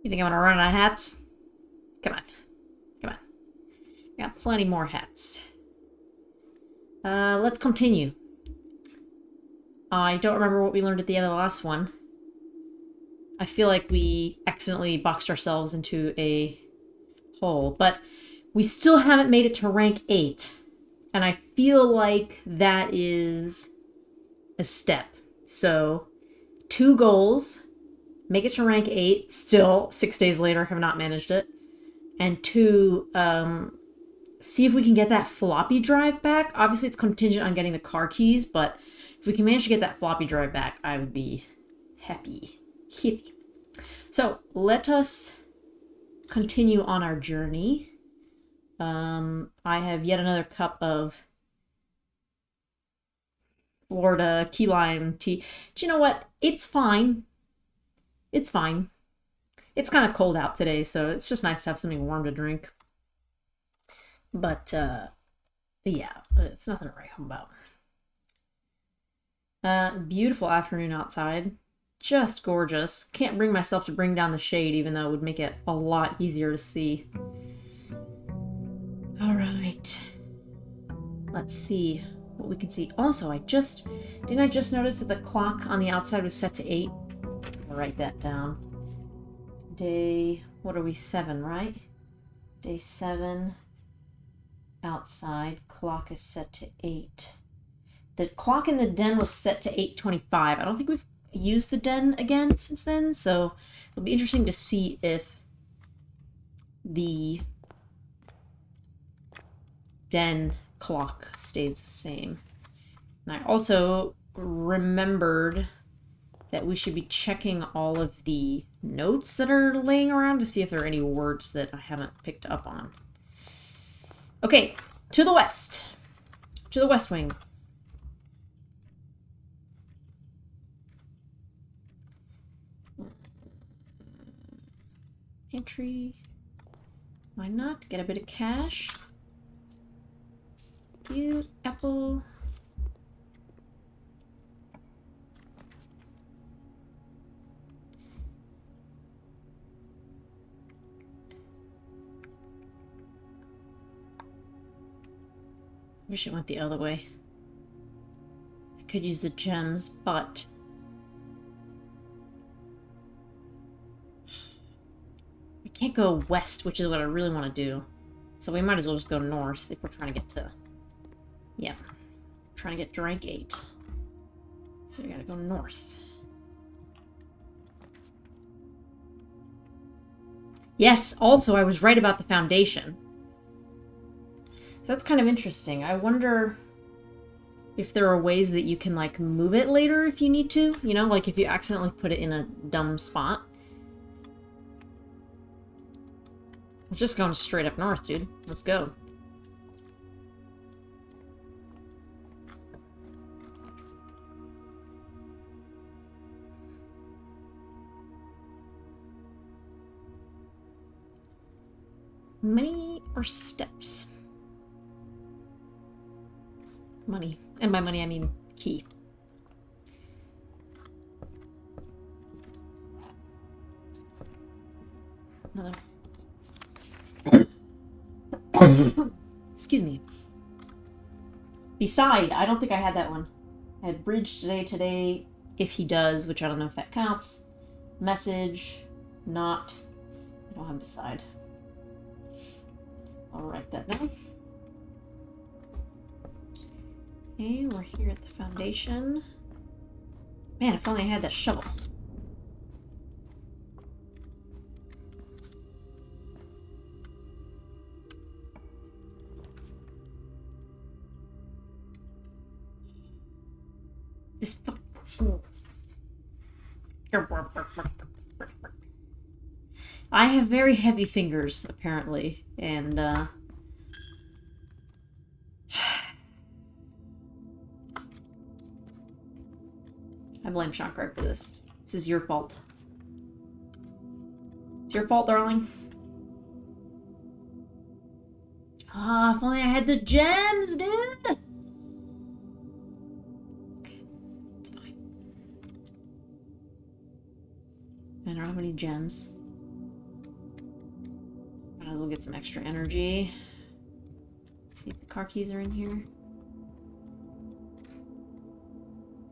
You think I'm gonna run out of hats? Come on. Come on. Got plenty more hats. Let's continue. I don't remember what we learned at the end of the last one. I feel like we accidentally boxed ourselves into a hole, but we still haven't made it to rank 8. And I feel like that is a step. So, 2 goals, make it to rank 8, still 6 days later have not managed it. And 2, see if we can get that floppy drive back. Obviously, it's contingent on getting the car keys, but if we can manage to get that floppy drive back, I would be happy. Hippie. So, let us continue on our journey. I have yet another cup of Florida key lime tea. Do you know what? It's fine. It's fine. It's kind of cold out today, so it's just nice to have something warm to drink. But, yeah, it's nothing to write home about. Beautiful afternoon outside. Just gorgeous. Can't bring myself to bring down the shade, even though it would make it a lot easier to see. Alright. Let's see what we can see. Also, didn't I just notice that the clock on the outside was set to 8? I'll write that down. Day, what are we, 7, right? Day 7. Outside, clock is set to 8. The clock in the den was set to 8:25. I don't think we've used the den again since then, so it'll be interesting to see if the den clock stays the same. And I also remembered that we should be checking all of the notes that are laying around to see if there are any words that I haven't picked up on. Okay, to the west. To the west wing. Entry. Why not? Get a bit of cash. Cute apple. Wish it went the other way. I could use the gems, but we can't go west, which is what I really want to do. So we might as well just go north if we're trying to get to... Yeah. Trying to get to rank 8. So we gotta go north. Yes, also I was right about the foundation. So that's kind of interesting. I wonder if there are ways that you can, like, move it later if you need to. You know, like if you accidentally put it in a dumb spot. We're just going straight up north, dude. Let's go. Money or steps? Money. And by money, I mean key. Another. Excuse me. Beside, I don't think I had that one. I had bridge today, if he does, which I don't know if that counts. Message, not. I don't have beside. I'll write that down. Okay, we're here at the foundation. Man, if only I had that shovel. This... I have very heavy fingers, apparently, and, I blame Shankar for this. This is your fault. It's your fault, darling. Ah, if only I had the gems, dude! Okay, it's fine. I don't have any gems. Might as well get some extra energy. See if the car keys are in here.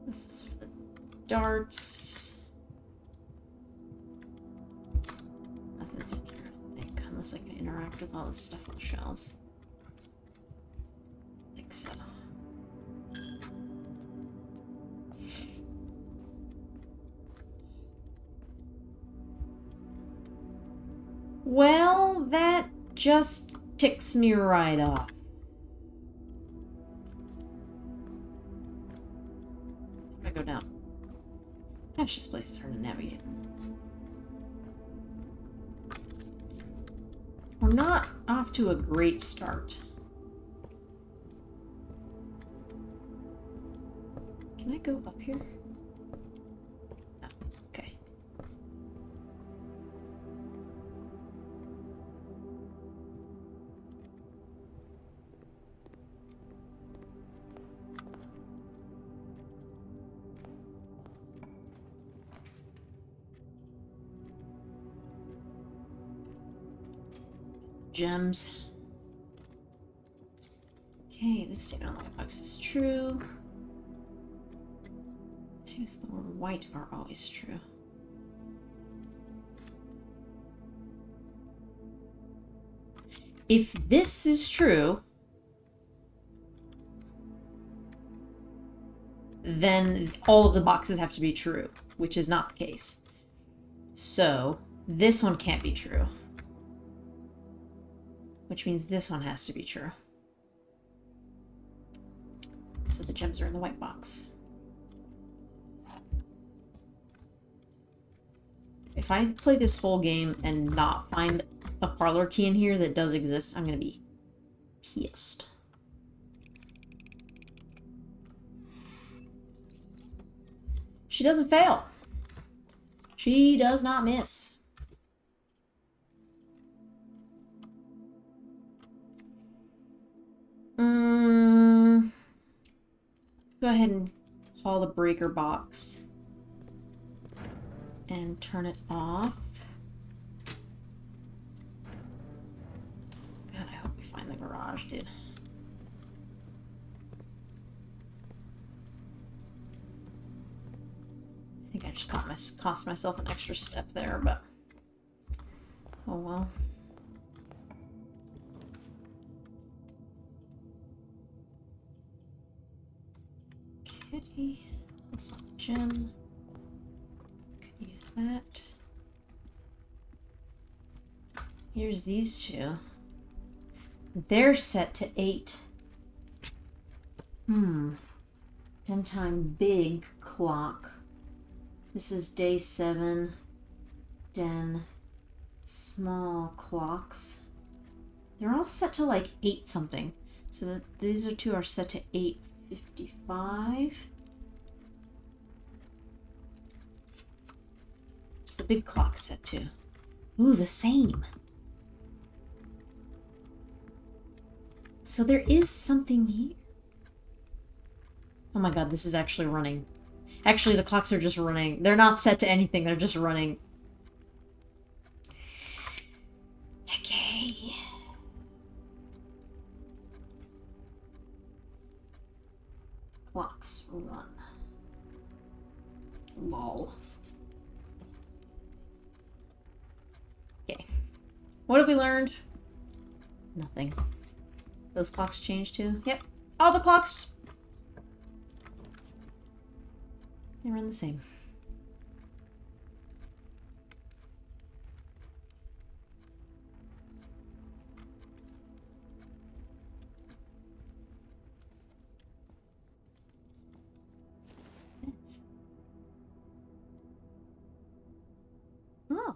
This is for the darts. Nothing's in here, I don't think, unless I can interact with all this stuff on the shelves. I think so. Well, that just ticks me right off. I go down. Gosh, this place is hard to navigate. We're not off to a great start. Can I go up here? No. Okay. Gems. Okay, this statement on the white box is true. It seems the word white are always true. If this is true, then all of the boxes have to be true, which is not the case. So this one can't be true. Which means this one has to be true. So the gems are in the white box. If I play this whole game and not find a parlor key in here that does exist, I'm gonna be pissed. She doesn't fail. She does not miss. Go ahead and call the breaker box and turn it off. God, I hope we find the garage, dude. I think I just cost myself an extra step there, but oh well. Okay, that's not a gem. Could use that. Here's these two. They're set to 8. 10 time big clock. This is day 7. Den small clocks. They're all set to like 8 something. So that these two are set to 8:55. What's the big clock set to? Ooh, the same. So there is something here. Oh my god, this is actually running. Actually, the clocks are just running. They're not set to anything, they're just running. Okay. Clocks run. Lol. Okay. What have we learned? Nothing. Those clocks change too? Yep. All the clocks. They run the same. Oh.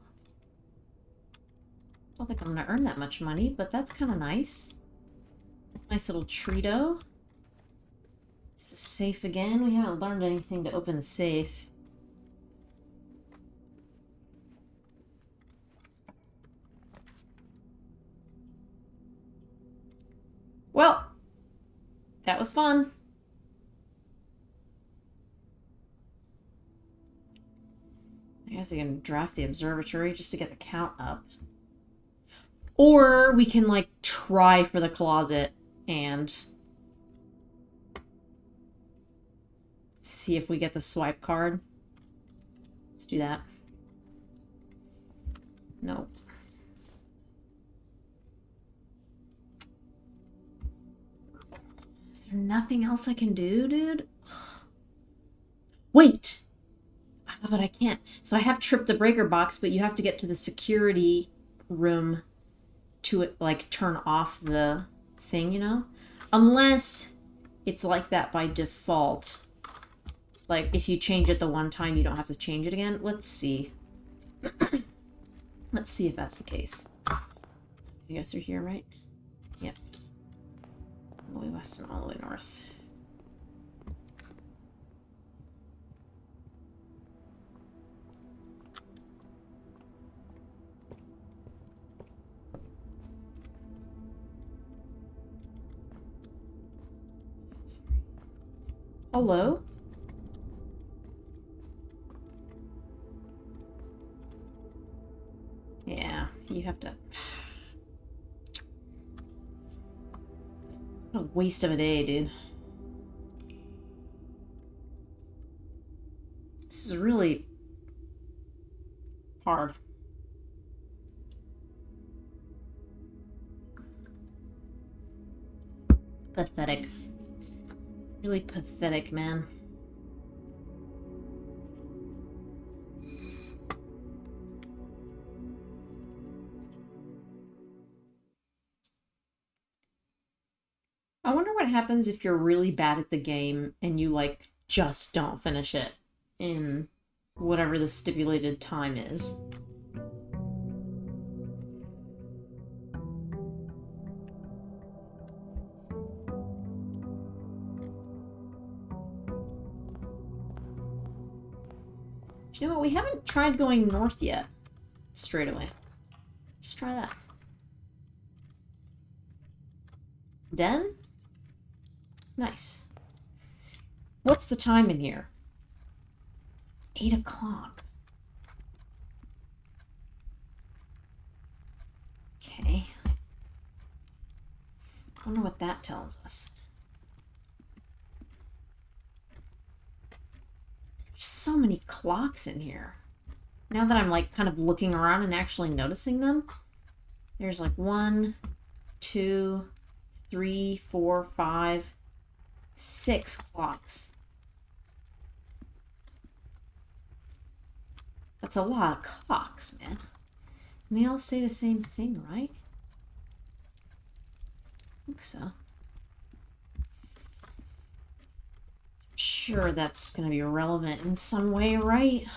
Don't think I'm gonna earn that much money, but that's kind of nice. Nice little treato. This is safe again. We haven't learned anything to open the safe. Well, that was fun. I guess I can draft the observatory just to get the count up. Or we can, like, try for the closet and see if we get the swipe card. Let's do that. Nope. Is there nothing else I can do, dude? Wait! Oh, but I can't. So I have tripped the breaker box, but you have to get to the security room to, like, turn off the thing, you know? Unless it's like that by default. Like, if you change it the one time, you don't have to change it again. Let's see. Let's see if that's the case. You go through here, right? Yep. All the way west and all the way north. Hello? Yeah, you have to... What a waste of a day, dude. This is really hard. Pathetic. Really pathetic, man. I wonder what happens if you're really bad at the game and you, like, just don't finish it in whatever the stipulated time is. You know what? We haven't tried going north yet. Straight away. Let's try that. Den? Nice. What's the time in here? 8 o'clock. Okay. I wonder what that tells us. There's so many clocks in here. Now that I'm, like, kind of looking around and actually noticing them, there's like 1, 2, 3, 4, 5, 6 clocks. That's a lot of clocks, man. And they all say the same thing, right? I think so. Sure, that's gonna be relevant in some way, right?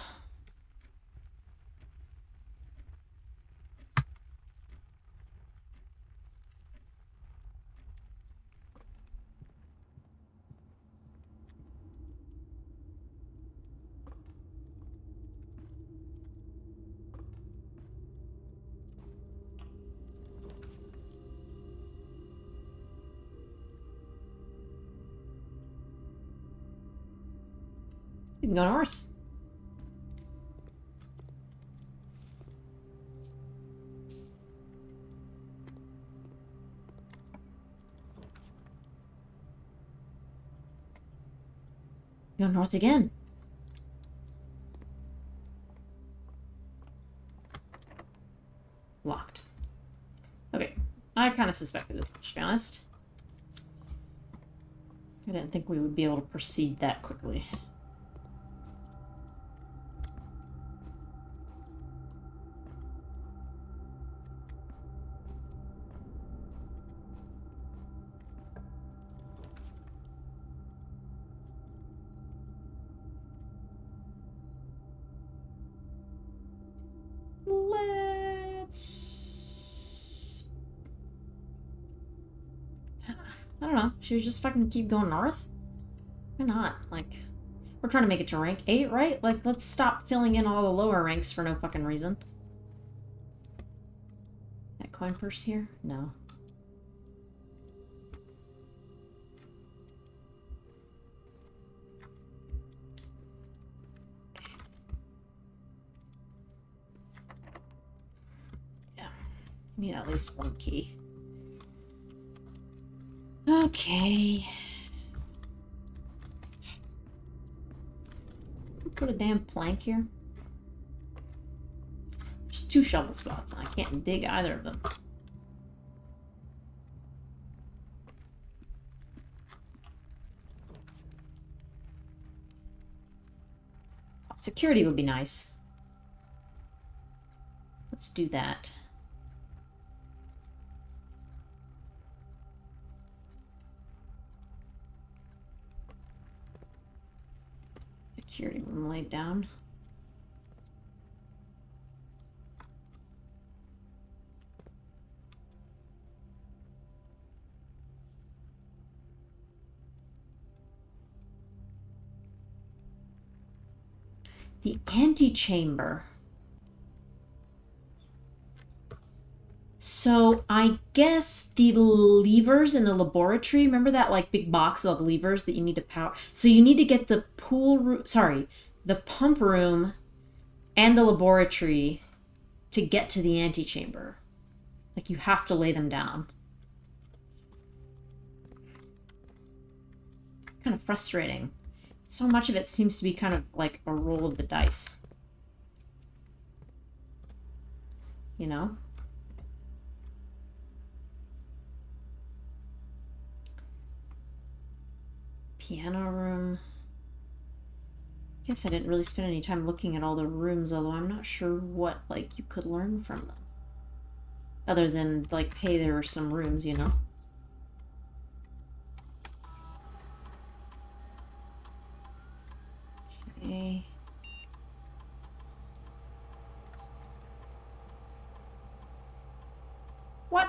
We can go north. Go north again. Locked. Okay. I kind of suspected as much, to be honest. I didn't think we would be able to proceed that quickly. I don't know. Should we just fucking keep going north? Why not? Like, we're trying to make it to rank 8, right? Like, let's stop filling in all the lower ranks for no fucking reason. That coin purse here? No. Need at least one key. Okay. Put a damn plank here. There's 2 shovel spots, and I can't dig either of them. Security would be nice. Let's do that. Security room laid down. The antechamber. So I guess the levers in the laboratory, remember that like big box of levers that you need to power? So you need to get the pool room, sorry, the pump room and the laboratory to get to the antechamber. Like you have to lay them down. It's kind of frustrating. So much of it seems to be kind of like a roll of the dice. You know? Piano room. I guess I didn't really spend any time looking at all the rooms, although I'm not sure what, like, you could learn from them. Other than, like, hey, there were some rooms, you know? Okay. What?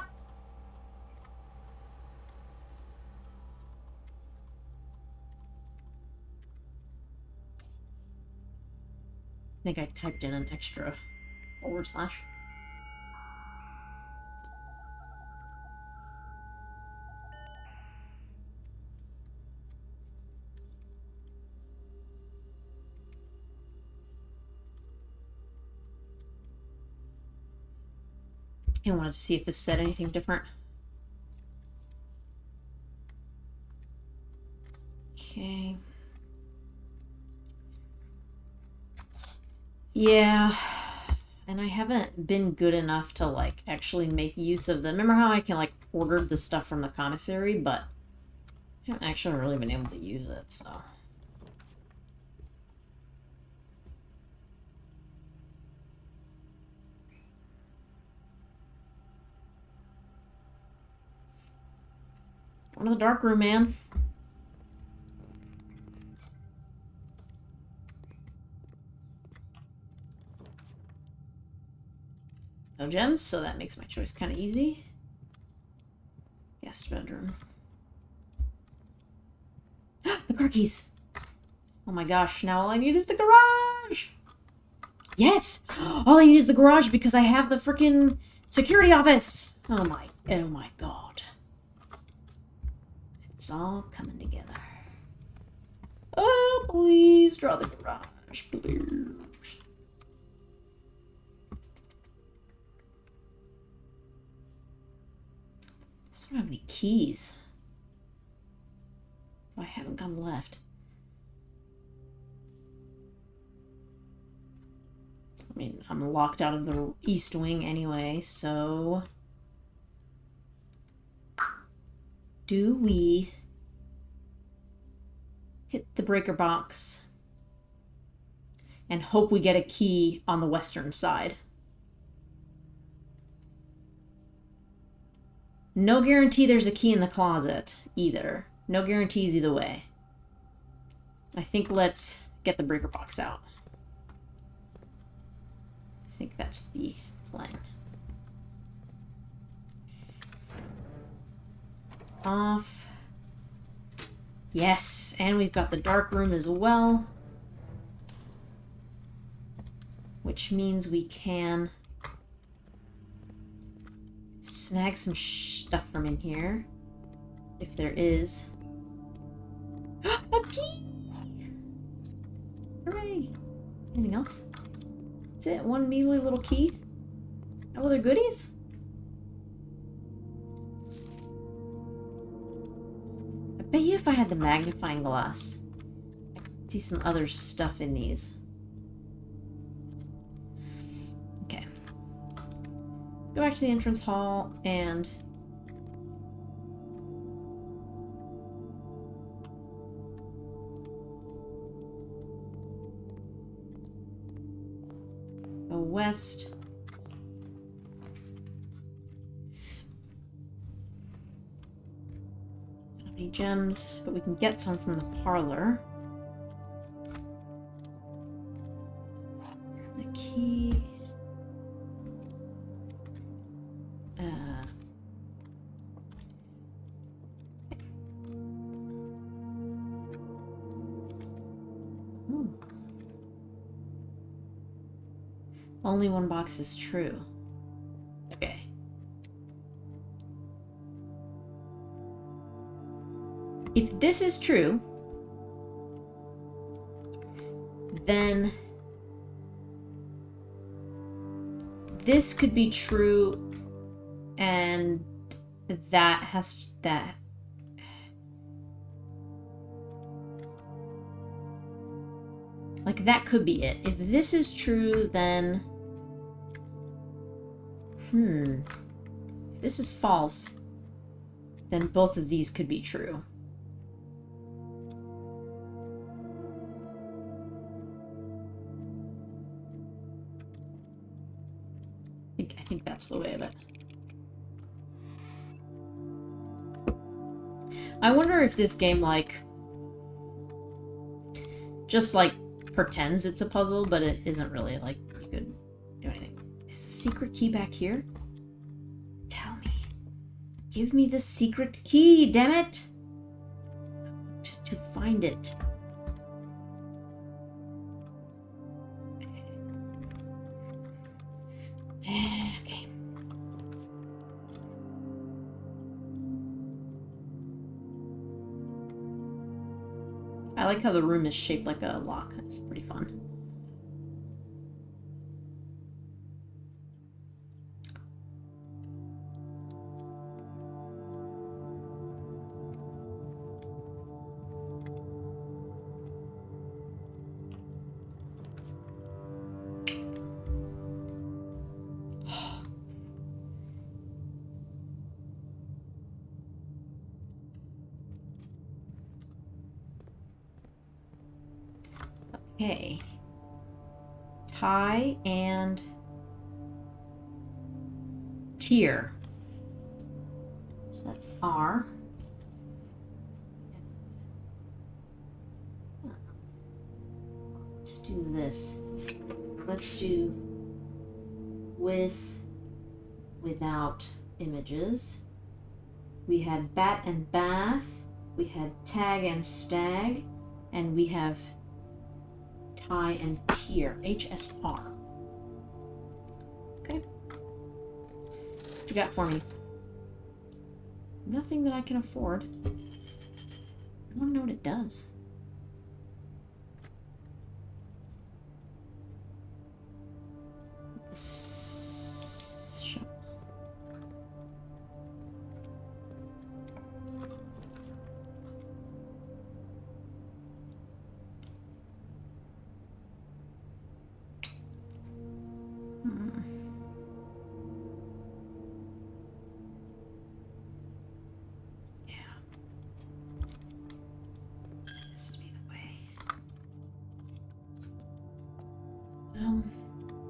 I think I typed in an extra /. I wanted to see if this said anything different. Okay. Yeah. And I haven't been good enough to, like, actually make use of them. Remember how I can, like, order the stuff from the commissary, but I haven't actually really been able to use it, so... One of the dark room, man. No gems, so that makes my choice kind of easy. Guest bedroom. The car keys! Oh my gosh, now all I need is the garage! Yes! All I need is the garage because I have the freaking security office! Oh my god. It's all coming together. Oh, please draw the garage, please. I don't have any keys. I haven't gone left. I mean, I'm locked out of the east wing anyway, so... Do we hit the breaker box and hope we get a key on the western side? No guarantee there's a key in the closet either. No guarantees either way. I think let's get the breaker box out. I think that's the plan. Off. Yes, and we've got the dark room as well. Which means we can snag some stuff from in here. If there is. A key! Hooray! Anything else? That's it? One measly little key? No other goodies? Bet you if I had the magnifying glass, I could see some other stuff in these. Okay. Go back to the entrance hall and... go west. Don't have any gems, but we can get some from the parlor. The key. Only one box is true. Okay. If this is true, then this could be true, and that has that. Like, that could be it. If this is true, then... If this is false, then both of these could be true. I think that's the way of it. I wonder if this game, like... just, like, pretends it's a puzzle, but it isn't really, like, you could do anything. Is the secret key back here? Tell me. Give me the secret key, damn it! I want to find it. Okay. I like how the room is shaped like a lock. That's pretty fun. Okay. Tie and tier. So that's R. Let's do this. Let's do with, without images. We had bat and bath. We had tag and stag. And we have tie and tier. HSR. Okay. What you got for me? Nothing that I can afford. I want to know what it does.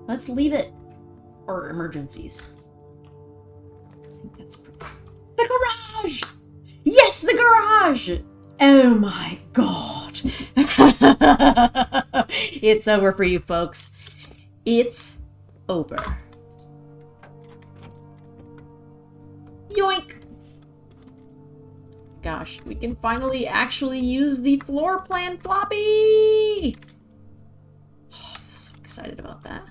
Let's leave it for emergencies. I think that's pretty... The garage! Yes, the garage! Oh my god. It's over for you folks. It's over. Yoink! Gosh, we can finally actually use the floor plan floppy! Oh, I'm so excited about that.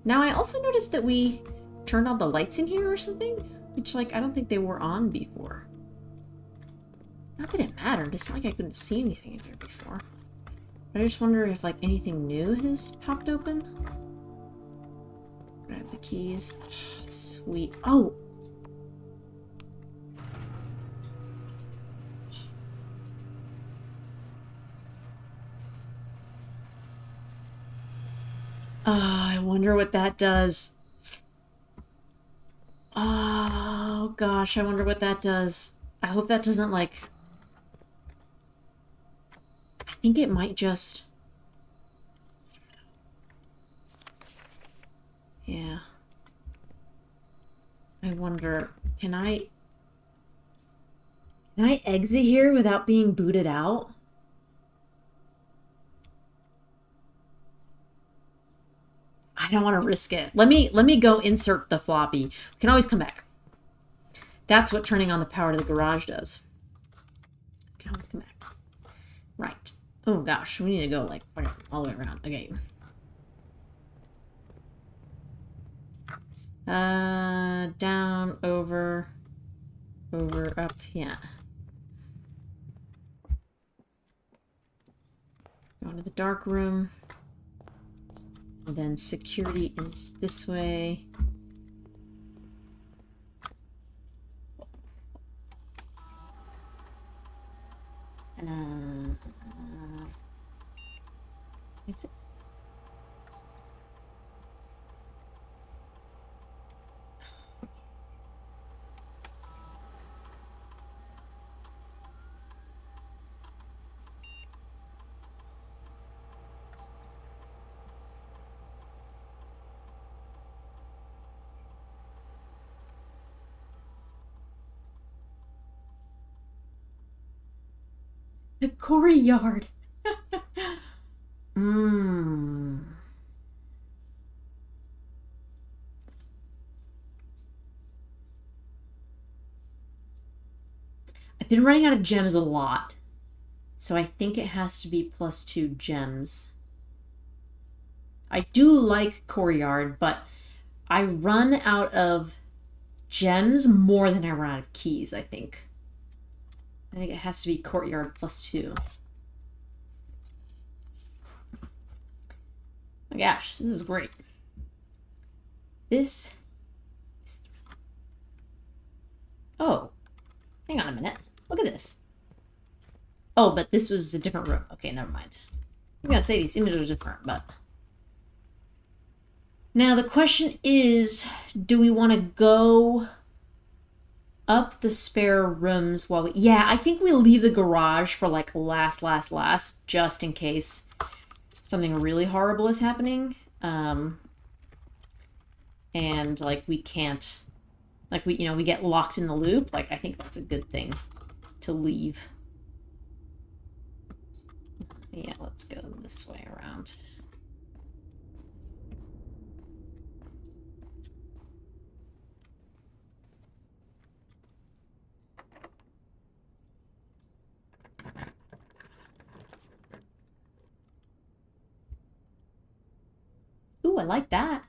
Now, I also noticed that we turned on the lights in here or something, which, like, I don't think they were on before. Not that it mattered, it's not like I couldn't see anything in here before. But I just wonder if, like, anything new has popped open. Grab the keys. Oh, sweet. Oh! wonder what that does. Oh, gosh, I wonder what that does. I hope that doesn't, like... I think it might just... Yeah. I wonder, can I exit here without being booted out? I don't want to risk it. Let me go insert the floppy. We can always come back. That's what turning on the power to the garage does. We can always come back. Right. Oh gosh, we need to go like all the way around. Okay. Down, over, up, yeah. Go into the dark room. And then security is this way. Exit. The courtyard. I've been running out of gems a lot. So I think it has to be +2 gems. I do like courtyard, but I run out of gems more than I run out of keys, I think. I think it has to be courtyard +2. Oh my gosh, this is great. This is... Oh, hang on a minute. Look at this. Oh, but this was a different room. Okay, never mind. I'm gonna say these images are different, but... Now the question is, do we want to go up the spare rooms while we... Yeah, I think we'll leave the garage for like last, just in case something really horrible is happening. And like we can't... Like we get locked in the loop. Like I think that's a good thing to leave. Yeah, let's go this way around. Ooh, I like that.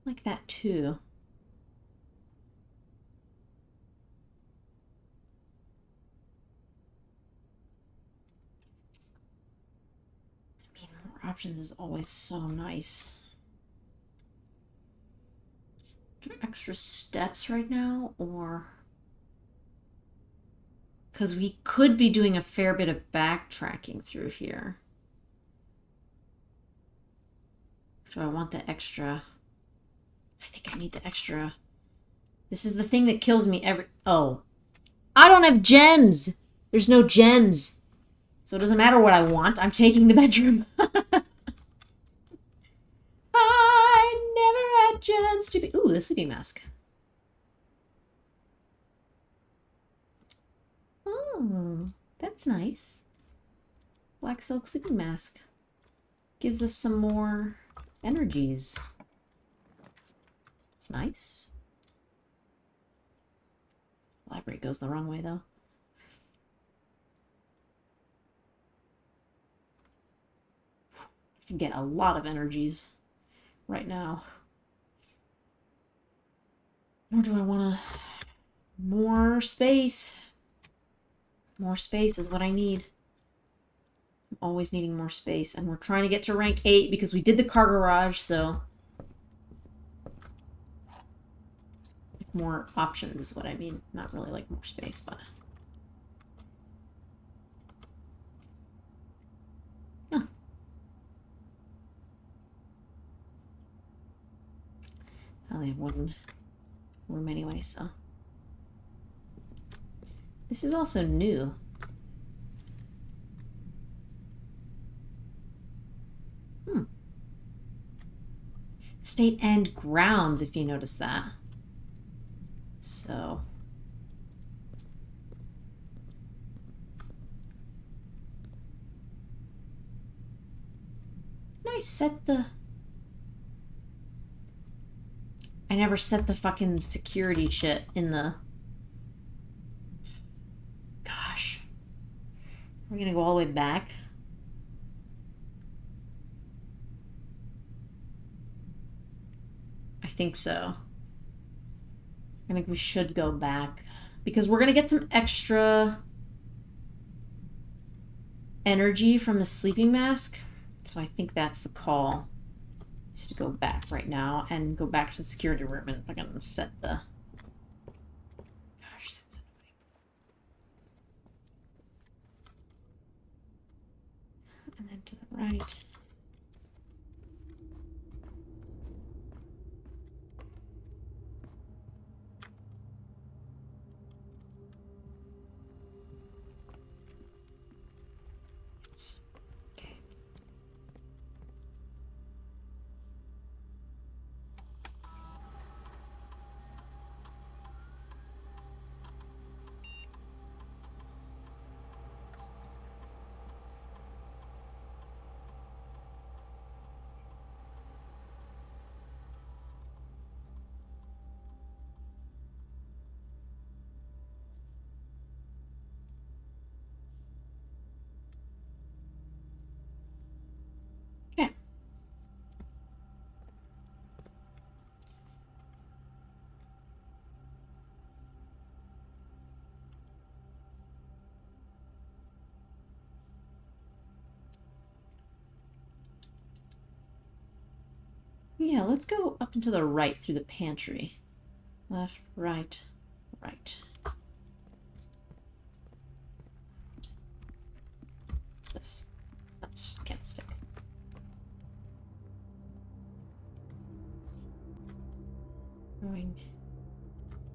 I like that too. I mean, more options is always so nice. Do extra steps right now, or... Because we could be doing a fair bit of backtracking through here. Do I want the extra? I think I need the extra. This is the thing that kills me every... Oh. I don't have gems! There's no gems. So it doesn't matter what I want. I'm taking the bedroom. I never had gems to be... Ooh, the sleeping mask. Oh, that's nice. Black silk sleeping mask. Gives us some more energies. It's nice. Library goes the wrong way, though. I can get a lot of energies right now. Or do I want to... More space. More space is what I need. I'm always needing more space. And we're trying to get to rank 8 because we did the car garage, so... More options is what I mean. Not really like more space, but... I only have one room anyway, so. This is also new. State and grounds, if you notice that. So. I set the... I never set the fucking security shit in the... Gosh. We're gonna go all the way back. I think so. I think we should go back. Because we're gonna get some extra energy from the sleeping mask. So I think that's the call. Is to go back right now and go back to the security room and fucking set the... Gosh, that's annoying. And then to the right. Yes. Okay. Okay. Yeah, let's go up and to the right through the pantry. Left, right, right. What's this? Oh, it's just a candlestick. Going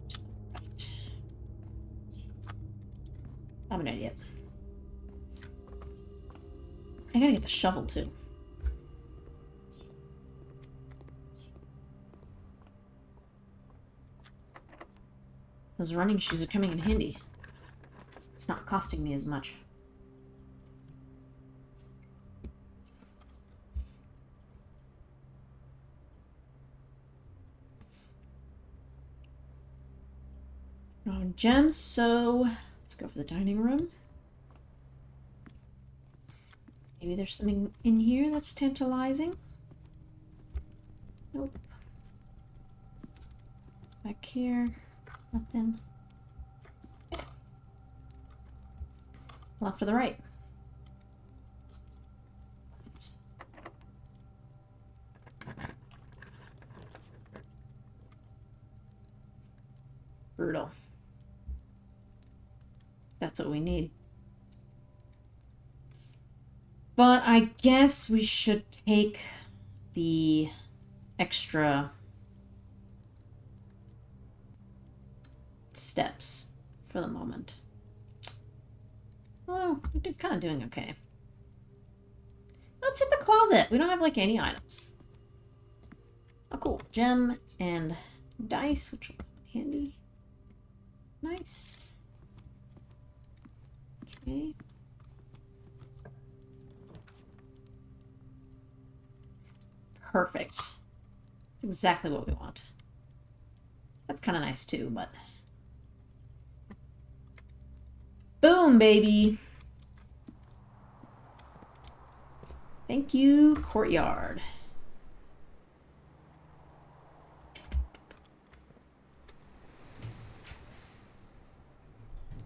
to the right. I have an idea. I gotta get the shovel too. Those running shoes are coming in handy. It's not costing me as much. Gems, so let's go for the dining room. Maybe there's something in here that's tantalizing. Nope. It's back here. Nothing. Okay. Left or the right? Brutal. That's what we need. But I guess we should take the extra steps for the moment. Oh, we're kind of doing okay. Let's hit the closet. We don't have like any items. Oh, cool. Gem and dice, which will come in handy. Nice. Okay. Perfect. That's exactly what we want. That's kind of nice too, but... Boom, baby! Thank you, courtyard.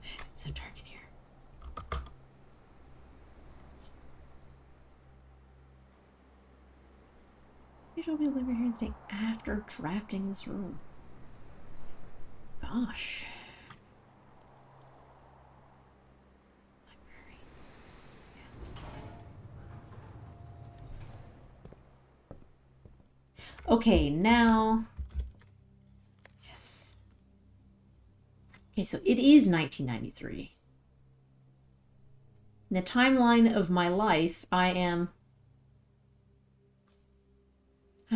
It's so dark in here. You should be over here today after drafting this room. Gosh. Library. Okay, now Okay, so it is 1993. In the timeline of my life, I'm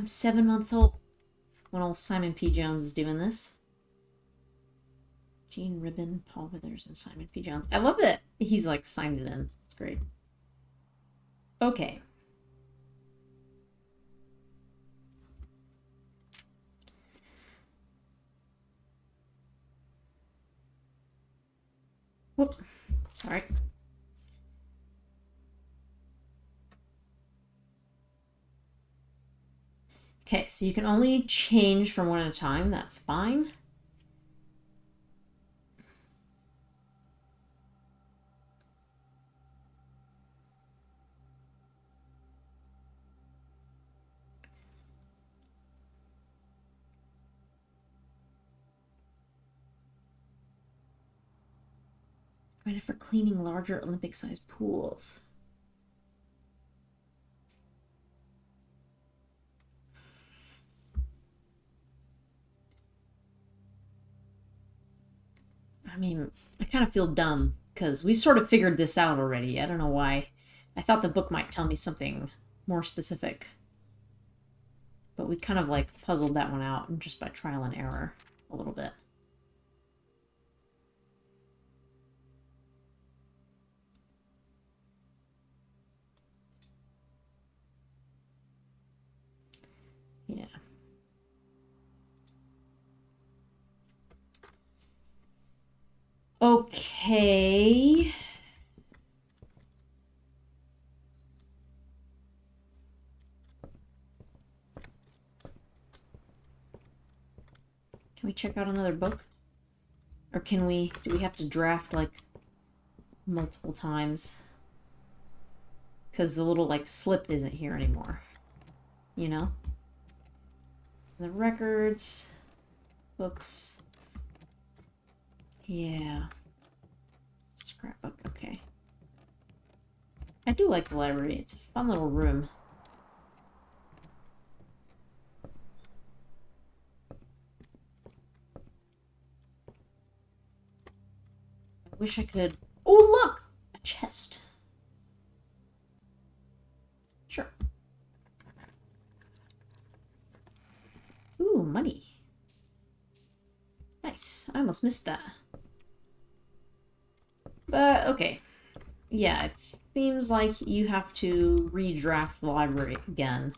7 months old when old Simon P. Jones is doing this. Gene Ribbon, Paul Withers, and Simon P. Jones. I love that he's like signed it in. It's great. Okay. Whoop. Sorry. Okay, so you can only change from one at a time. That's fine. Recommended for cleaning larger Olympic-sized pools. I mean, I kind of feel dumb because we sort of figured this out already. I don't know why. I thought the book might tell me something more specific. But we kind of like puzzled that one out just by trial and error a little bit. Yeah. Okay. Can we check out another book? Or do we have to draft like multiple times? Because the little like slip isn't here anymore. You know? The records, books. Yeah. Scrapbook, okay. I do like the library. It's a fun little room. I wish I could... Oh, look! A chest. Sure. Ooh, money. Nice. I almost missed that. But, okay. Yeah, it seems like you have to redraft the library again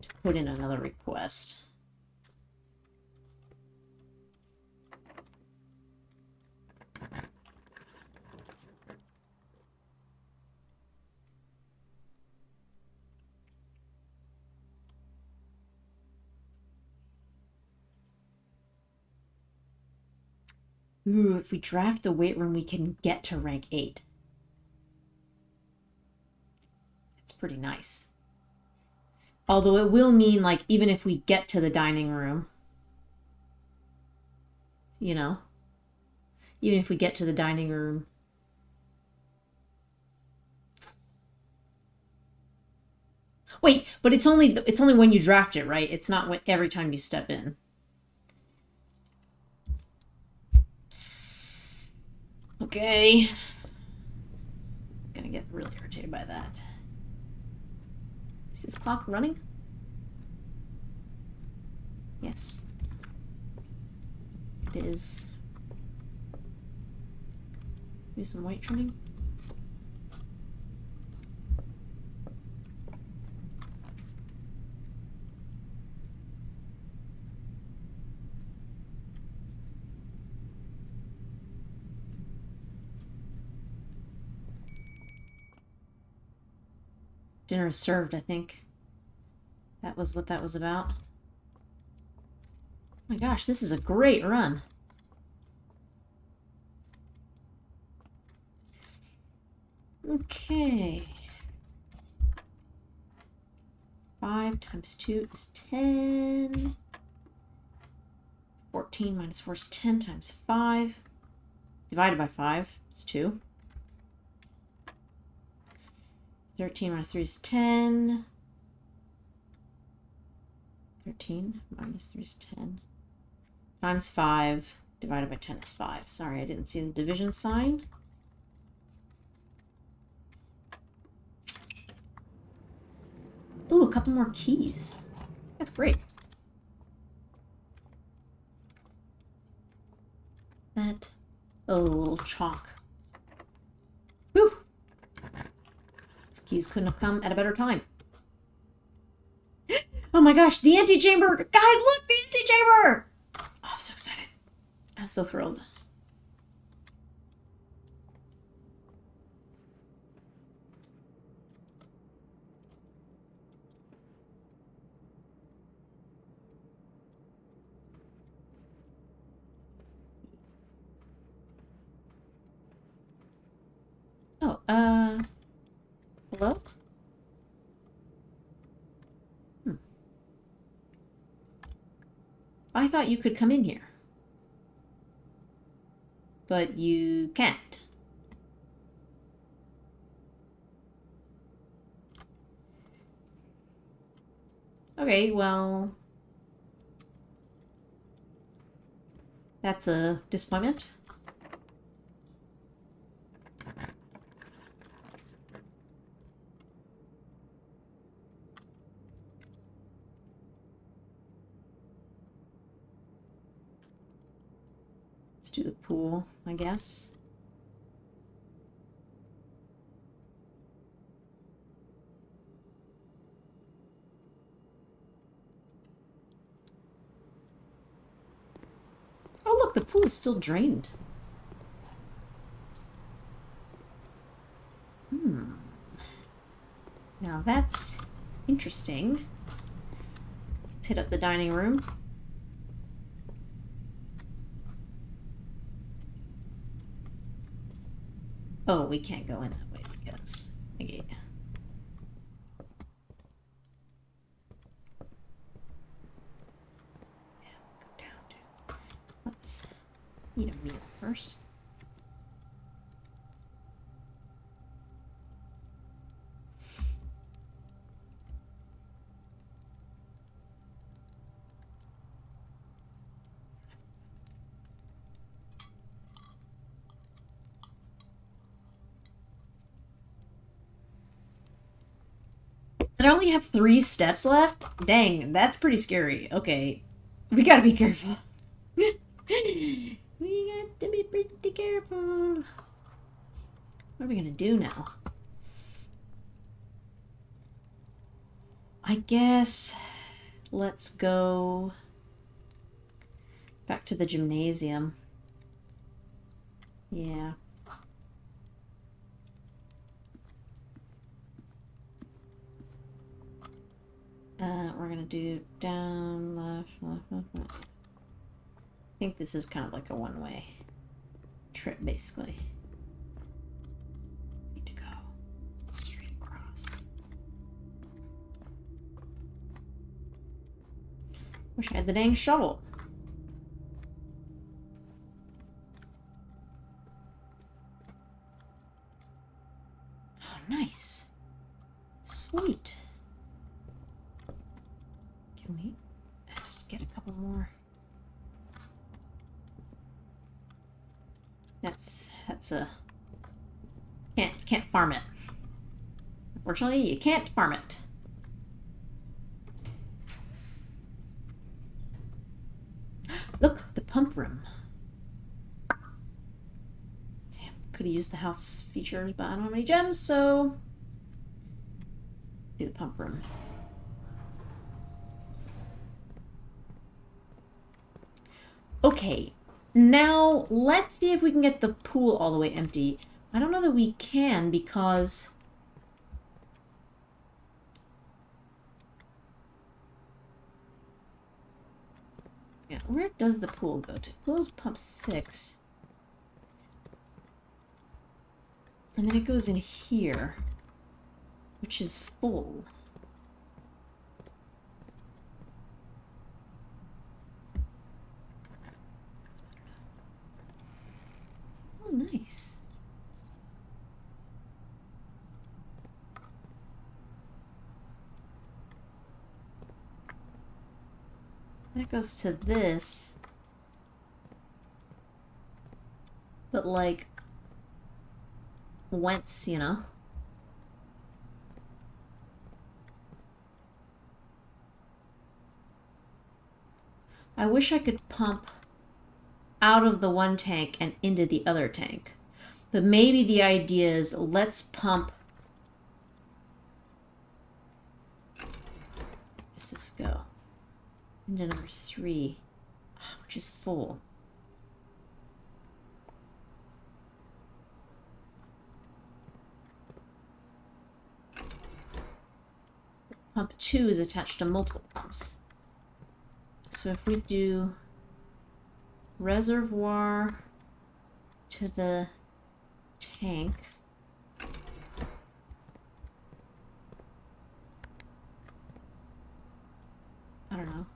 to put in another request. Ooh, if we draft the weight room, we can get to rank 8. It's pretty nice. Although it will mean, like, even if we get to the dining room, you know, even if we get to the dining room, wait, but it's only when you draft it, right? It's not every time you step in. Okay. I'm gonna get really irritated by that. Is this clock running? Yes. It is. Do some weight trimming. Dinner is served, I think. That was what that was about. Oh my gosh, this is a great run. Okay. 5 times 2 is 10. 14 minus 4 is 10 times 5. Divided by 5 is 2. 13 minus 3 is 10. 13 minus 3 is 10. Times 5 divided by 10 is 5. Sorry, I didn't see the division sign. Ooh, a couple more keys. That's great. That... Oh, a little chalk. Whew! These keys couldn't have come at a better time. Oh my gosh, the antechamber! Guys, look! The antechamber! Oh, I'm so excited. I'm so thrilled. Oh, hello? I thought you could come in here. But you can't. Okay, well... That's a disappointment. Let's do the pool, I guess. Oh look, the pool is still drained. Now that's interesting. Let's hit up the dining room. Oh, we can't go in that way because the gate. Yeah, go down too. Let's eat a meal first. I only have 3 steps left? Dang, that's pretty scary. Okay, we gotta be careful. We got to be pretty careful. What are we gonna do now? I guess let's go back to the gymnasium. Yeah. We're gonna do down, left, left, left, left. I think this is kind of like a one-way trip, basically. Need to go straight across. Wish I had the dang shovel. Oh, nice. Sweet. Can we just get a couple more? That's a can't farm it. Unfortunately, you can't farm it. Look, the pump room. Damn, could have used the house features, but I don't have any gems, so do the pump room. Okay, now let's see if we can get the pool all the way empty. I don't know that we can because... Yeah, where does the pool go to? Pool's pump 6. And then it goes in here, which is full. Oh, nice. That goes to this. But like, whence, you know? I wish I could pump out of the one tank and into the other tank. But maybe the idea is let's pump. Where does this go? Into number 3, which is full. Pump 2 is attached to multiple pumps. So if we do reservoir to the tank, I don't know.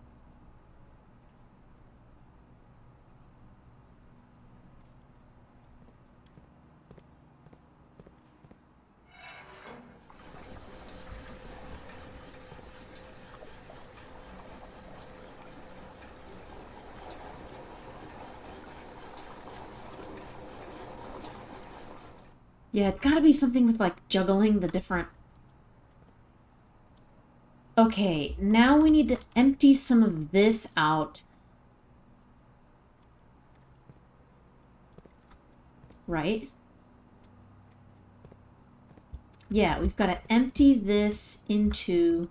Yeah, it's gotta be something with like juggling the different. Okay, now we need to empty some of this out. Right? Yeah, we've got to empty this into...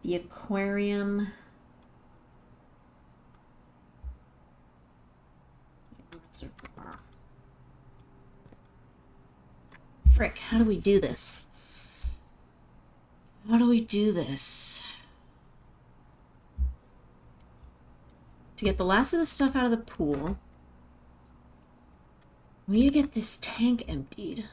The aquarium... Frick, how do we do this? How do we do this? To get the last of the stuff out of the pool, we need to get this tank emptied.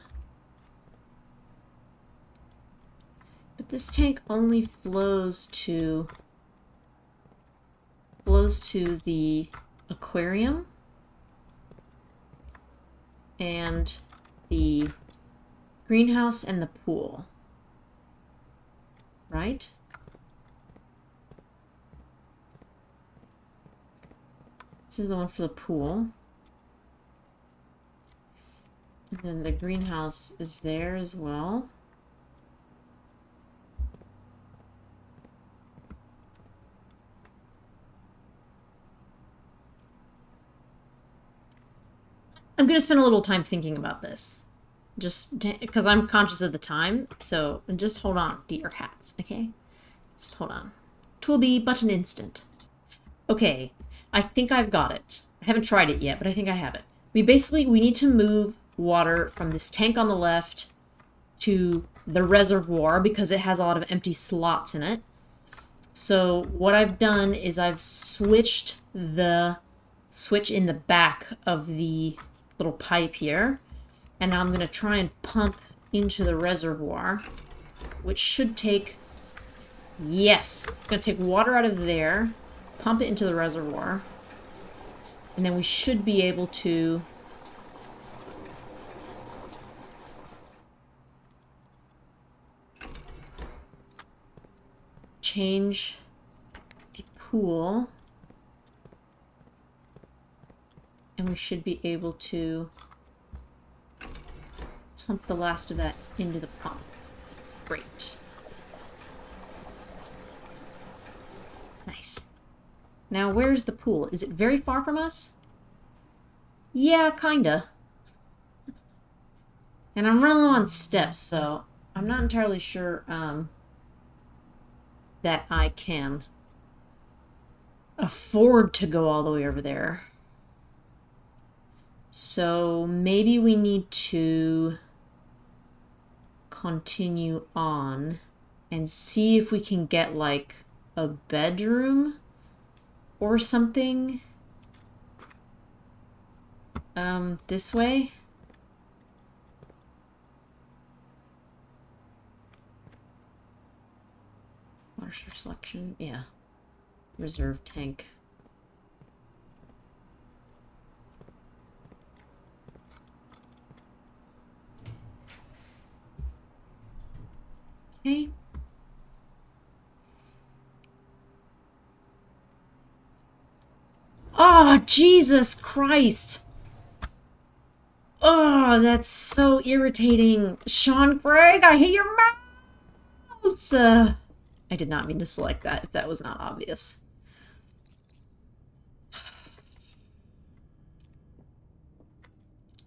But this tank only flows to the aquarium and the greenhouse and the pool. Right? This is the one for the pool. And then the greenhouse is there as well. I'm going to spend a little time thinking about this. Just because I'm conscious of the time. So just hold on, dear hats, okay? Just hold on. 'Twill be but an instant. Okay, I think I've got it. I haven't tried it yet, but I think I have it. We need to move water from this tank on the left to the reservoir because it has a lot of empty slots in it. So what I've done is I've switched the switch in the back of the little pipe here. And now I'm going to try and pump into the reservoir, which should take... Yes! It's going to take water out of there, pump it into the reservoir, and then we should be able to... change the pool, and we should be able to pump the last of that into the pump. Great. Nice. Now, where's the pool? Is it very far from us? Yeah, kinda. And I'm running low on steps, so I'm not entirely sure that I can afford to go all the way over there. So maybe we need to continue on and see if we can get like a bedroom or something this way. Water source selection, yeah. Reserve tank. Okay. Oh, Jesus Christ. Oh, that's so irritating. Sean Craig, I hate your mouth. I did not mean to select that if that was not obvious. At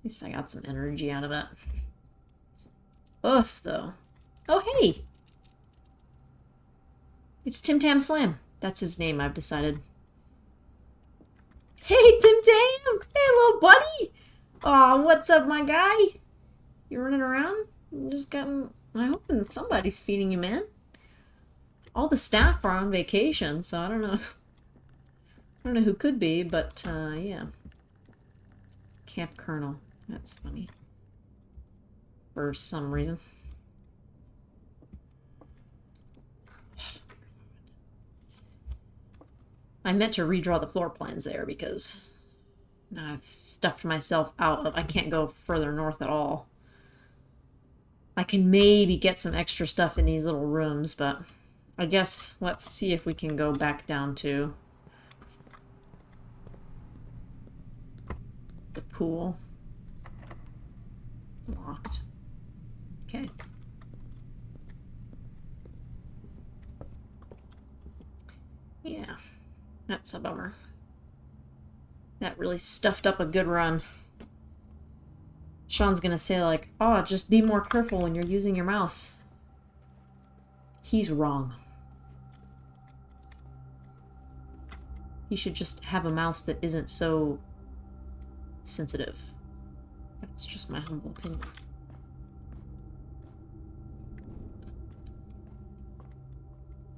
least I got some energy out of it. Oof, though. Oh, hey! It's Tim Tam Slam. That's his name, I've decided. Hey, Tim Tam! Hey, little buddy! Aw, what's up, my guy? You running around? You just gotten... I'm hoping somebody's feeding you, man. All the staff are on vacation, so I don't know. I don't know who could be, but, yeah. Camp Colonel. That's funny. For some reason. I meant to redraw the floor plans there because now I've stuffed myself out of... I can't go further north at all. I can maybe get some extra stuff in these little rooms, but I guess let's see if we can go back down to the pool. Locked. Okay. Yeah, that's a bummer. That really stuffed up a good run. Sean's gonna say like, oh, just be more careful when you're using your mouse. He's wrong. He should just have a mouse that isn't so sensitive. That's just my humble opinion.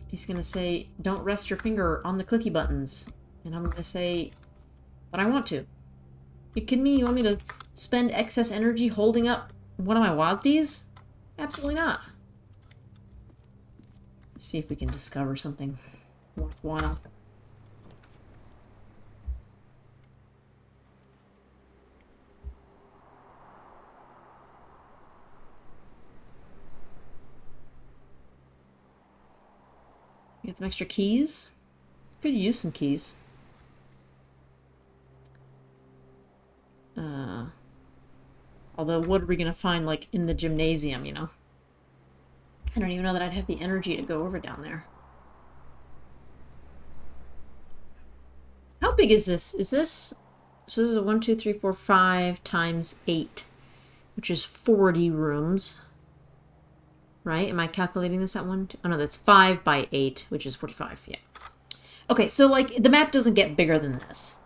He's gonna say, don't rest your finger on the clicky buttons. And I'm gonna say, but I want to. You kidding me? You want me to spend excess energy holding up one of my WASDs? Absolutely not. Let's see if we can discover something worthwhile. Get some extra keys. Could use some keys. Although, what are we gonna find, like, in the gymnasium, you know? I don't even know that I'd have the energy to go over down there. How big is this? Is this... So this is a 1, 2, 3, 4, 5 times 8, which is 40 rooms. Right? Am I calculating this at 1, 2? Oh, no, that's 5 by 8, which is 45, yeah. Okay, so, like, the map doesn't get bigger than this.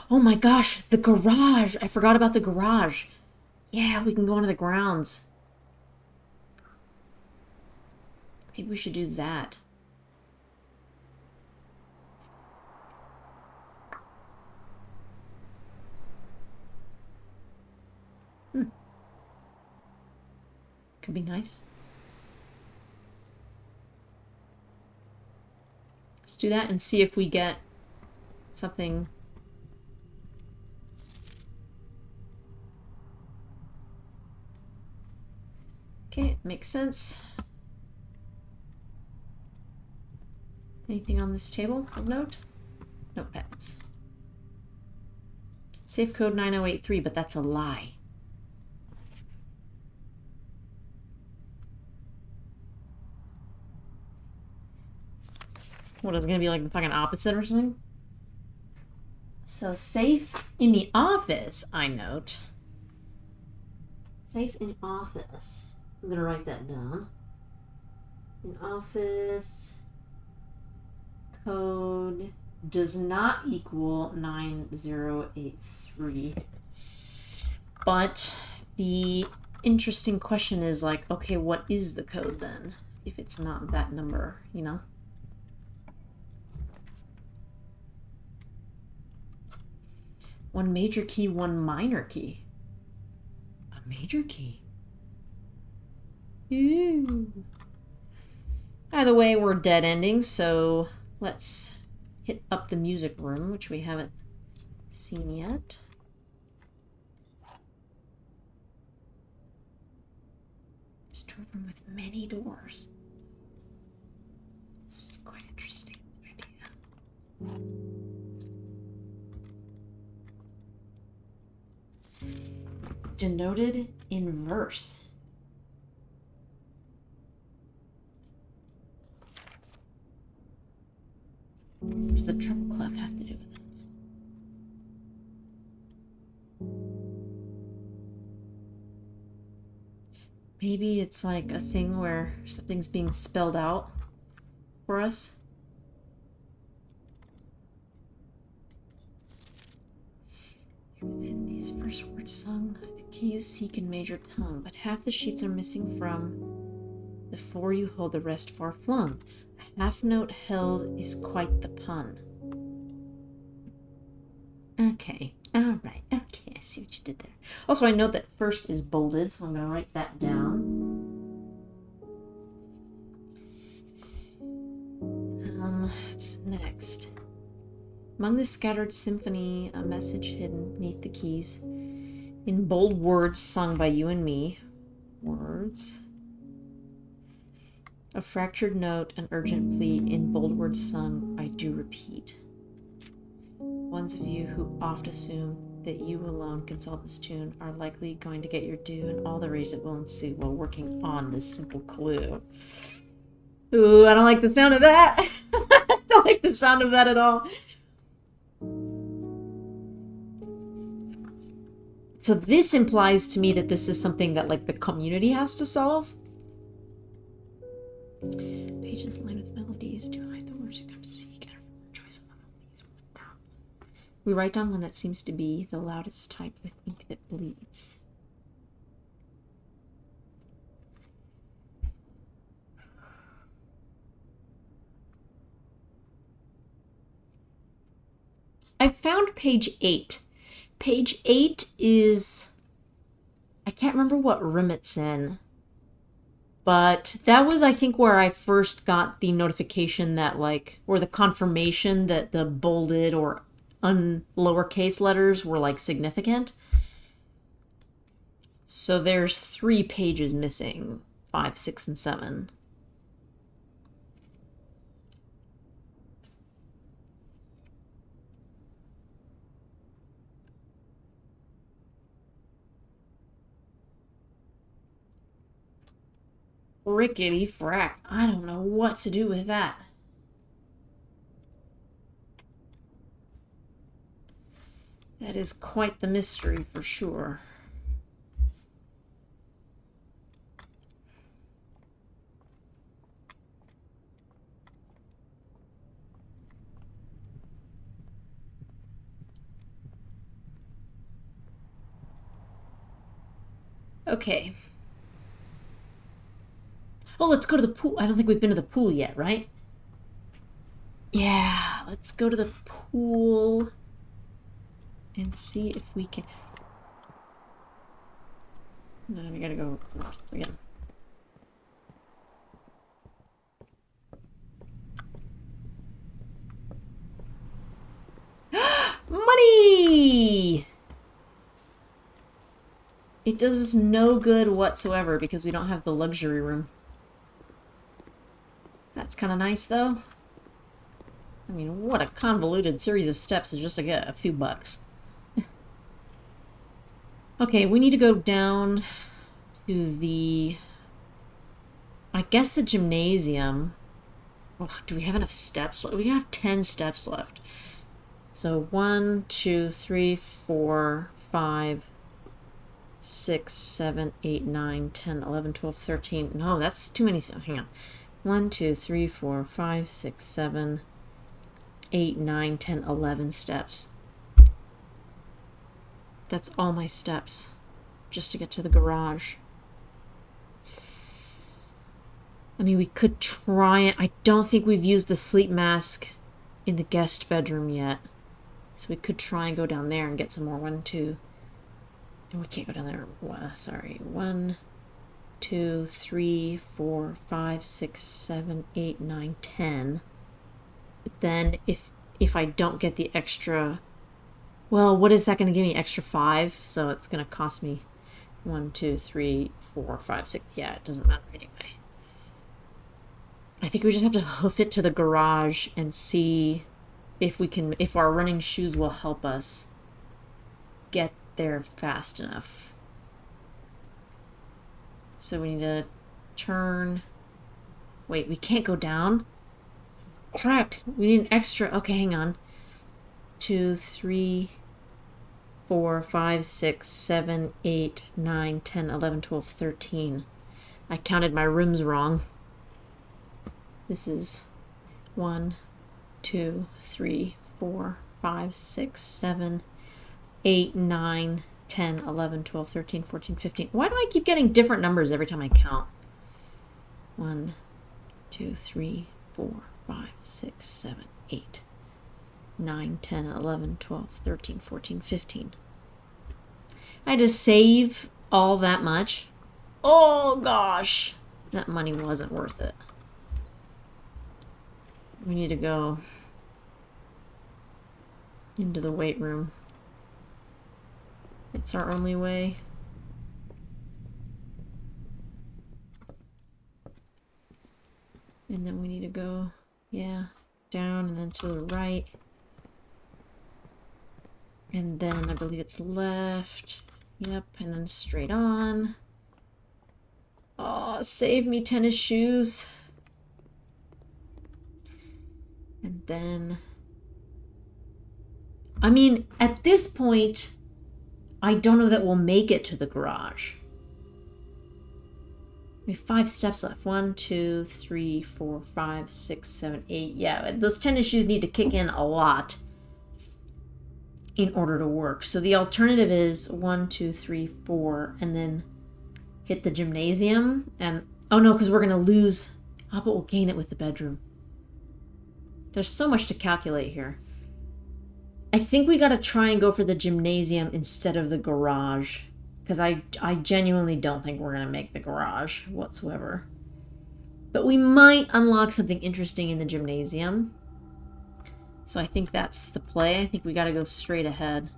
Oh my gosh, the garage! I forgot about the garage. Yeah, we can go onto the grounds. Maybe we should do that. Could be nice. Let's do that and see if we get something. Okay, makes sense. Anything on this table of note? Notepads. Safe code 9083, but that's a lie. What is it gonna be, like the fucking opposite or something? So safe in the office, I note. Safe in office. I'm gonna write that down. In office code does not equal 9083. But the interesting question is like, okay, what is the code then? If it's not that number, you know? One major key, one minor key. A major key. Ooh. Either way, we're dead ending, so let's hit up the music room, which we haven't seen yet. Stored room with many doors. This is quite interesting idea. Denoted in verse. What does the treble clef have to do with it? Maybe it's like a thing where something's being spelled out for us. Within these first words sung, the key you seek in major tongue, but half the sheets are missing from the four you hold, the rest far flung. A half note held is quite the pun. Okay, alright, okay, I see what you did there. Also, I note that first is bolded, so I'm going to write that down. What's next? Among the scattered symphony, a message hidden beneath the keys. In bold words sung by you and me. Words. A fractured note, an urgent plea. In bold words sung, I do repeat. Ones of you who oft assume that you alone can solve this tune are likely going to get your due and all the rage that will ensue while working on this simple clue. Ooh, I don't like the sound of that. I don't like the sound of that at all. So this implies to me that this is something that like the community has to solve. Pages lined with melodies. Do hide the words you come to seek. And choice of melodies down. We write down one that seems to be the loudest type with ink that bleeds. I found page 8. Page 8 is... I can't remember what room it's in. But that was, I think, where I first got the notification that, like... or the confirmation that the bolded or lowercase letters were, like, significant. So there's 3 pages missing. 5, 6, and 7. Rickety frack. I don't know what to do with that. That is quite the mystery for sure. Okay. Oh, let's go to the pool. I don't think we've been to the pool yet, right? Yeah, let's go to the pool and see if we can... No, we gotta go first again. Money! It does us no good whatsoever because we don't have the luxury room. That's kind of nice, though. I mean, what a convoluted series of steps just to get a few bucks. Okay, we need to go down to the... I guess the gymnasium. Oh, do we have enough steps? We have 10 steps left. So 1, 2, 3, 4, 5, 6, 7, 8, 9, 10, 11, 12, 13. No, that's too many. Hang on. 1, 2, 3, 4, 5, 6, 7, 8, 9, 10, 11 steps. That's all my steps just to get to the garage. I mean, we could try it. I don't think we've used the sleep mask in the guest bedroom yet. So we could try and go down there and get some more. 1, 2. And we can't go down there. Sorry. 1, 2, 3, 4, 5, 6, 7, 8, 9, 10. But then if I don't get the extra... Well, what is that going to give me? Extra 5? So it's going to cost me 1, 2, 3, 4, 5, 6. Yeah, it doesn't matter anyway. I think we just have to hoof it to the garage and see if we can, if our running shoes will help us get there fast enough. So we need to turn. Wait, we can't go down? Crap, we need an extra. Okay, hang on. 2, 3, 4, 5, 6, 7, 8, 9, 10, 11, 12, 13. I counted my rooms wrong. This is 1, 2, 3, 4, 5, 6, 7, 8, 9, 10, 11, 12, 13, 14, 15. Why do I keep getting different numbers every time I count? 1, 2, 3, 4, 5, 6, 7, 8, 9, 10, 11, 12, 13, 14, 15. I had to save all that much. Oh gosh, that money wasn't worth it. We need to go into the weight room. It's our only way. And then we need to go, yeah, down and then to the right. And then I believe it's left. Yep, and then straight on. Oh, save me, tennis shoes. And then... I mean, at this point, I don't know that we'll make it to the garage. We have 5 steps left. 1, 2, 3, 4, 5, 6, 7, 8. Yeah, those tennis shoes need to kick in a lot in order to work. So the alternative is 1, 2, 3, 4, and then hit the gymnasium. And oh no, because we're gonna lose. Oh, but we'll gain it with the bedroom. There's so much to calculate here. I think we gotta try and go for the gymnasium instead of the garage. Because I genuinely don't think we're going to make the garage whatsoever. But we might unlock something interesting in the gymnasium. So I think that's the play. I think we got to go straight ahead.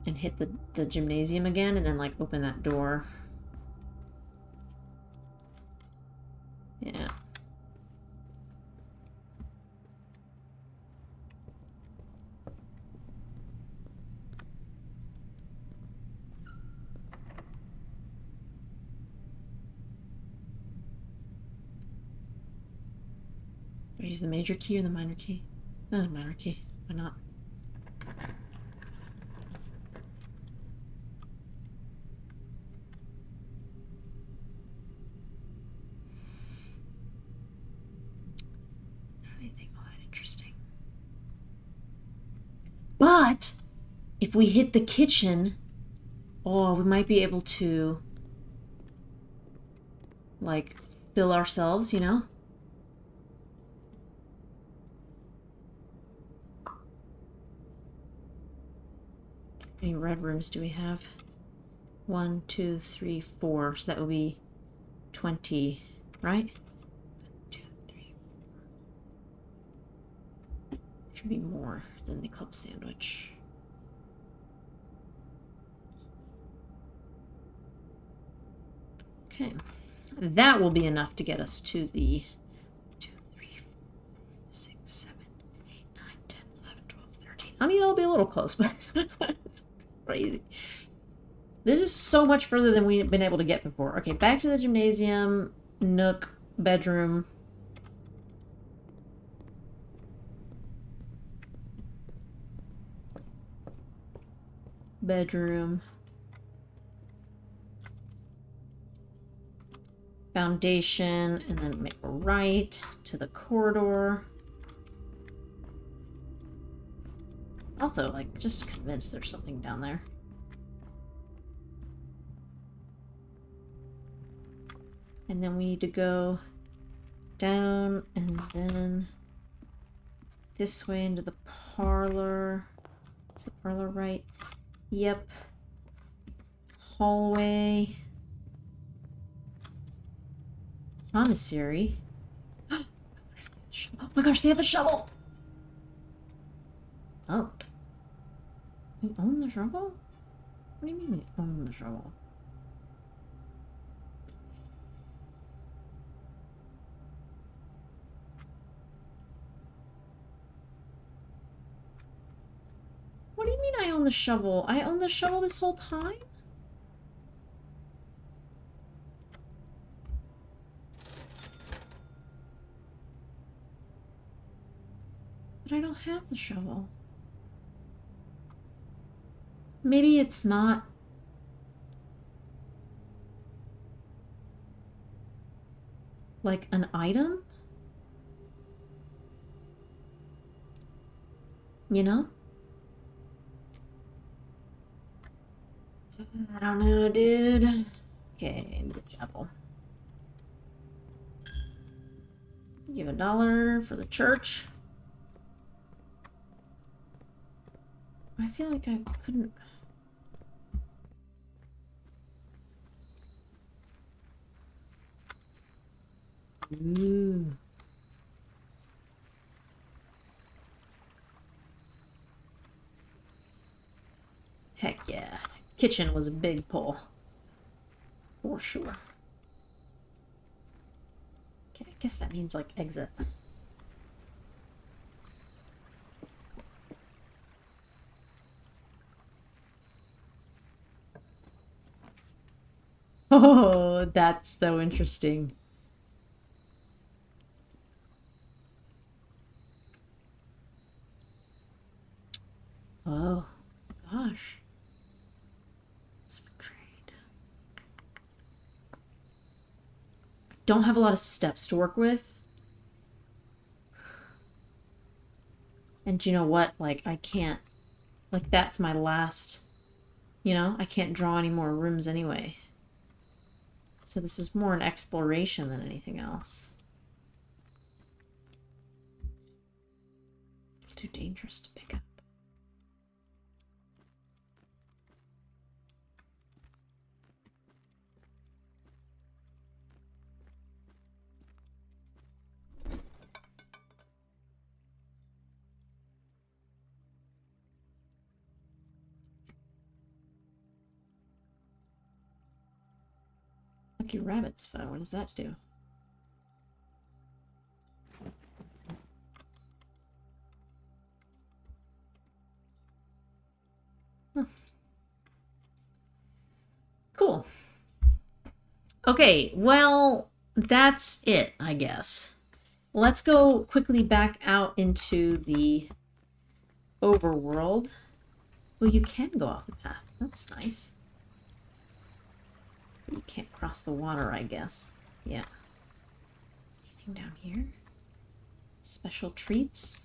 And hit the gymnasium again and then like open that door. Yeah. Use the major key or the minor key? No, the minor key. Why not? Not anything all that interesting. But if we hit the kitchen, oh, we might be able to like fill ourselves, you know? How many red rooms do we have? 1, 2, 3, 4. So that would be 20, right? 1, 2, 3, 4. Should be more than the club sandwich. Okay. That will be enough to get us to the 2, 3, 4, 5, 6, 7, 8, 9, 10, 11, 12, 13. I mean, that'll be a little close, but it's crazy. This is so much further than we've been able to get before. Okay, back to the gymnasium, nook, bedroom. Bedroom. Foundation, and then make a right to the corridor. Also, like, just convinced there's something down there. And then we need to go down and then this way into the parlor. Is the parlor right? Yep. Hallway. Commissary. Oh my gosh, they have the shovel! Oh. You own the shovel? What do you mean we own the shovel? What do you mean I own the shovel? I own the shovel this whole time? But I don't have the shovel. Maybe it's not... like an item? You know? I don't know, dude. Okay, the chapel. Give $1 for the church. I feel like I couldn't... Ooh. Heck yeah. Kitchen was a big pull. For sure. Okay, I guess that means, like, exit. Oh, that's so interesting. Oh, gosh. It's for trade. Don't have a lot of steps to work with. And you know what? Like, I can't... like, that's my last... you know? I can't draw any more rooms anyway. So this is more an exploration than anything else. It's too dangerous to pick up. Lucky rabbit's foe. What does that do? Huh. Cool. Okay, well, that's it, I guess. Let's go quickly back out into the overworld. Well, you can go off the path. That's nice. You can't cross the water, I guess. Yeah. Anything down here? Special treats?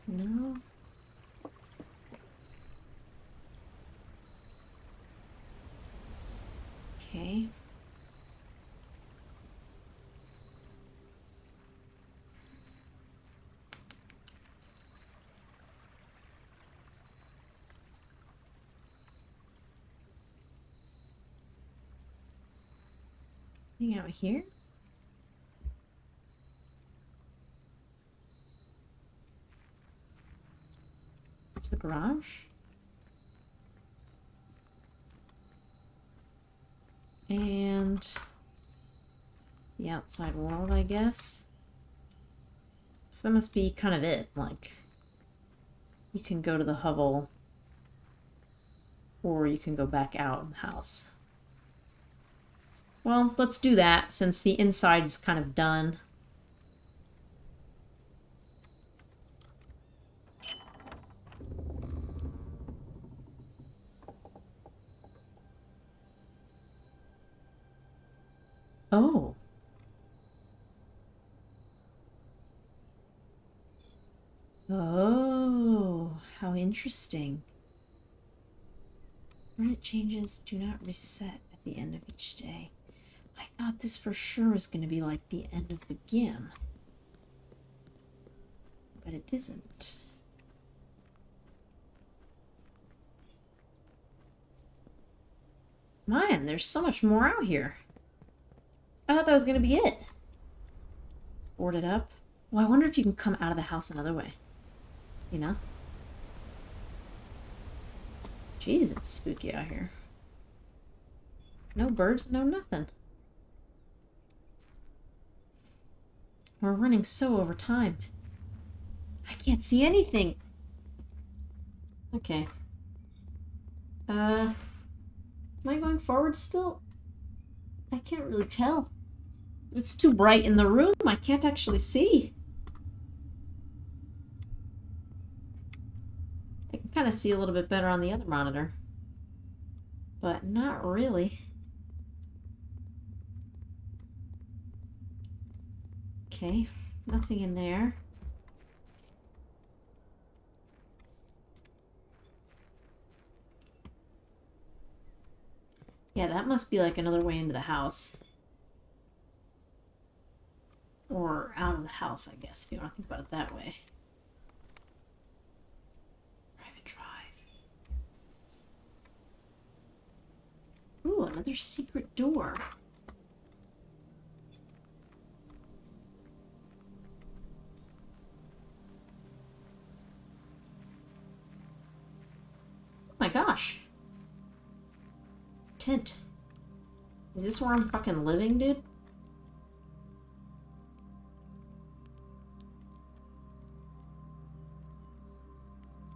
No. Okay. Anything out here? There's the garage. And the outside world, I guess. So that must be kind of it. Like, you can go to the hovel, or you can go back out in the house. Well, let's do that since the inside's kind of done. Oh. Oh, how interesting. Permanent changes do not reset at the end of each day. I thought this for sure was going to be like the end of the game. But it isn't. Man, there's so much more out here. I thought that was going to be it. Board it up. Well, I wonder if you can come out of the house another way. you know? Jeez, it's spooky out here. No birds, no nothing. We're running so over time. I can't see anything. Okay. Am I going forward still? I can't really tell. It's too bright in the room. I can't actually see. I can kind of see a little bit better on the other monitor. But not really. Okay, nothing in there. Yeah, that must be like another way into the house. Or out of the house, I guess, if you want to think about it that way. Private drive. Ooh, another secret door. Oh my gosh. Tent. Is this where I'm fucking living, dude?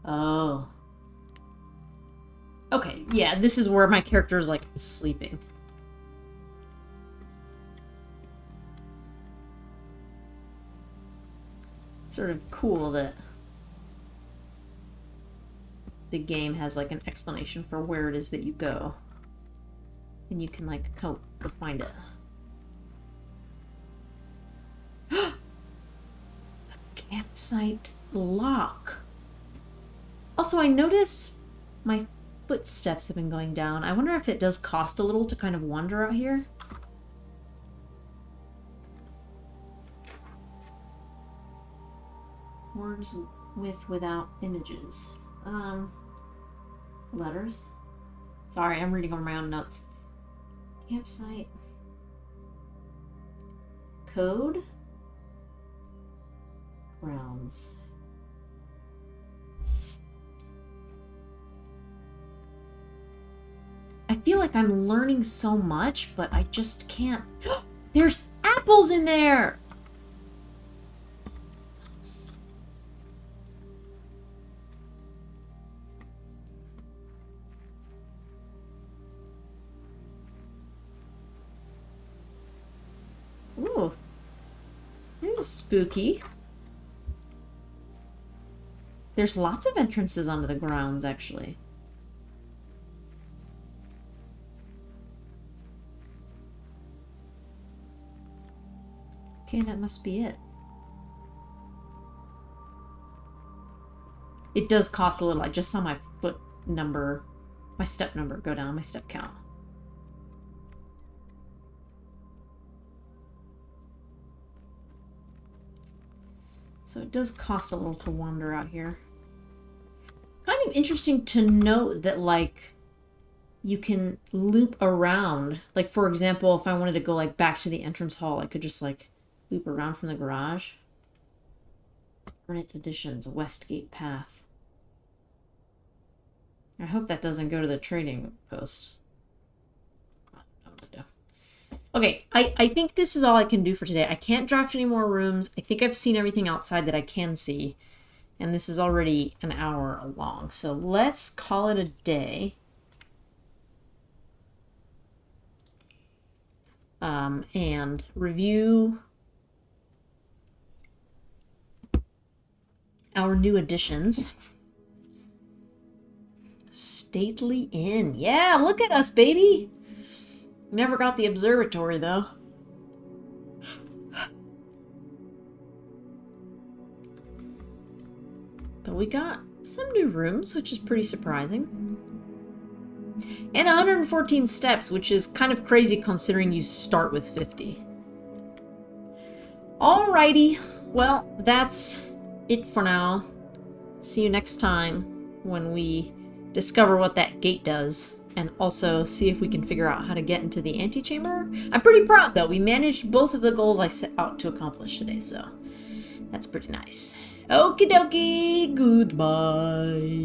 Oh. Okay, yeah, this is where my character is, like, sleeping. It's sort of cool that the game has, like, an explanation for where it is that you go. And you can, like, go find it. A campsite lock. Also, I notice my footsteps have been going down. I wonder if it does cost a little to kind of wander out here. Words with without images. Letters. Sorry, I'm reading over my own notes. Campsite. Code. Grounds. I feel like I'm learning so much, but I just can't. There's apples in there! Ooh. This is spooky. There's lots of entrances onto the grounds, actually. Okay, that must be it. It does cost a little. I just saw my foot number, my step number go down, my step count. So it does cost a little to wander out here. Kind of interesting to note that, like, you can loop around. Like, for example, if I wanted to go, like, back to the entrance hall, I could just, like, loop around from the garage. Permanent additions, Westgate Path. I hope that doesn't go to the trading post. I don't know what to do. Okay, I think this is all I can do for today. I can't draft any more rooms. I think I've seen everything outside that I can see. And this is already an hour long. So let's call it a day. And review our new additions. Stately Inn. Yeah, look at us, baby. Never got the observatory, though. But we got some new rooms, which is pretty surprising. And 114 steps, which is kind of crazy considering you start with 50. Alrighty. Well, that's it for now. See you next time when we discover what that gate does. And also see if we can figure out how to get into the antechamber. I'm pretty proud, though. We managed both of the goals I set out to accomplish today, so That's pretty nice. Okie dokie, goodbye.